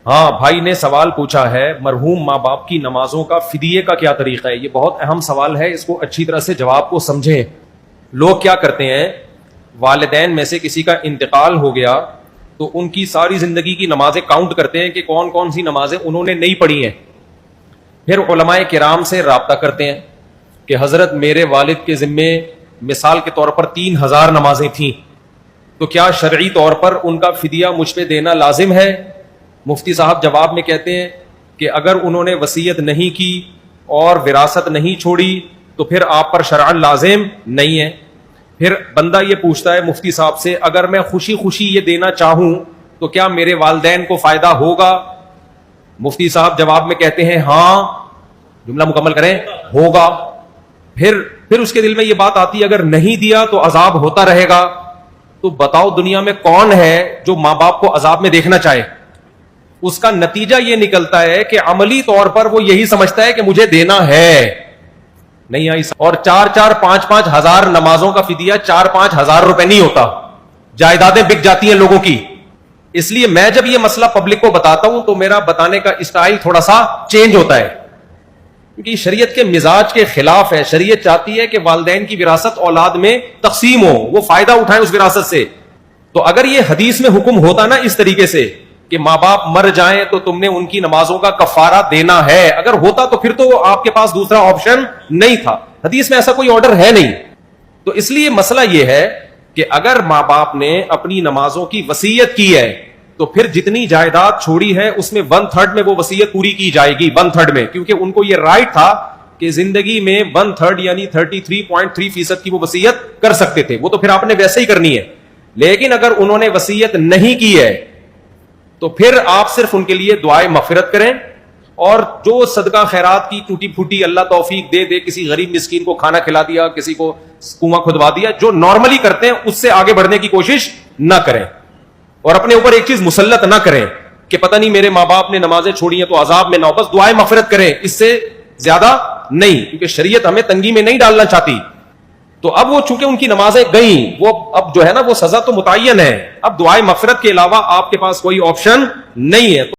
ہاں بھائی نے سوال پوچھا ہے مرحوم ماں باپ کی نمازوں کا فدیے کا کیا طریقہ ہے. یہ بہت اہم سوال ہے, اس کو اچھی طرح سے جواب کو سمجھیں. لوگ کیا کرتے ہیں, والدین میں سے کسی کا انتقال ہو گیا تو ان کی ساری زندگی کی نمازیں کاؤنٹ کرتے ہیں کہ کون کون سی نمازیں انہوں نے نہیں پڑھی ہیں. پھر علماء کرام سے رابطہ کرتے ہیں کہ حضرت میرے والد کے ذمے مثال کے طور پر 3000 نمازیں تھیں, تو کیا شرعی طور پر ان کا فدیہ مجھ پہ دینا لازم ہے؟ مفتی صاحب جواب میں کہتے ہیں کہ اگر انہوں نے وصیت نہیں کی اور وراثت نہیں چھوڑی تو پھر آپ پر شرعاً لازم نہیں ہے. پھر بندہ یہ پوچھتا ہے مفتی صاحب سے, اگر میں خوشی خوشی یہ دینا چاہوں تو کیا میرے والدین کو فائدہ ہوگا؟ مفتی صاحب جواب میں کہتے ہیں ہاں, جملہ مکمل کریں, ہوگا. پھر اس کے دل میں یہ بات آتی ہے اگر نہیں دیا تو عذاب ہوتا رہے گا. تو بتاؤ دنیا میں کون ہے جو ماں باپ کو عذاب میں دیکھنا چاہے؟ اس کا نتیجہ یہ نکلتا ہے کہ عملی طور پر وہ یہی سمجھتا ہے کہ مجھے دینا ہے. نہیں آئی. اور 4-4 5-5 ہزار نمازوں کا فدیہ 4-5 ہزار روپے نہیں ہوتا, جائیدادیں بک جاتی ہیں لوگوں کی. اس لیے میں جب یہ مسئلہ پبلک کو بتاتا ہوں تو میرا بتانے کا اسٹائل تھوڑا سا چینج ہوتا ہے, کیونکہ شریعت کے مزاج کے خلاف ہے. شریعت چاہتی ہے کہ والدین کی وراثت اولاد میں تقسیم ہو, وہ فائدہ اٹھائیں اس وراثت سے. تو اگر یہ حدیث میں حکم ہوتا نا اس طریقے سے کہ ماں باپ مر جائیں تو تم نے ان کی نمازوں کا کفارہ دینا ہے, اگر ہوتا تو پھر تو آپ کے پاس دوسرا آپشن نہیں تھا. حدیث میں ایسا کوئی آرڈر ہے نہیں. تو اس لیے مسئلہ یہ ہے کہ اگر ماں باپ نے اپنی نمازوں کی وصیت کی ہے تو پھر جتنی جائیداد چھوڑی ہے اس میں 1/3 میں وہ وصیت پوری کی جائے گی, 1/3 میں, کیونکہ ان کو یہ رائٹ تھا کہ زندگی میں 1/3 یعنی 33.3% کی وہ وصیت کر سکتے تھے. وہ تو پھر آپ نے ویسے ہی کرنی ہے. لیکن اگر انہوں نے وصیت نہیں کی ہے تو پھر آپ صرف ان کے لیے دعائے مغفرت کریں, اور جو صدقہ خیرات کی ٹوٹی پھوٹی اللہ توفیق دے, کسی غریب مسکین کو کھانا کھلا دیا, کسی کو کنواں کھدوا دیا, جو نارملی کرتے ہیں اس سے آگے بڑھنے کی کوشش نہ کریں. اور اپنے اوپر ایک چیز مسلط نہ کریں کہ پتہ نہیں میرے ماں باپ نے نمازیں چھوڑی ہیں تو عذاب میں نہ ہو, بس دعائے مغفرت کریں, اس سے زیادہ نہیں, کیونکہ شریعت ہمیں تنگی میں نہیں ڈالنا چاہتی. تو اب وہ چونکہ ان کی نمازیں گئیں, وہ اب جو ہے نا وہ سزا تو متعین ہے, اب دعائے مغفرت کے علاوہ آپ کے پاس کوئی آپشن نہیں ہے.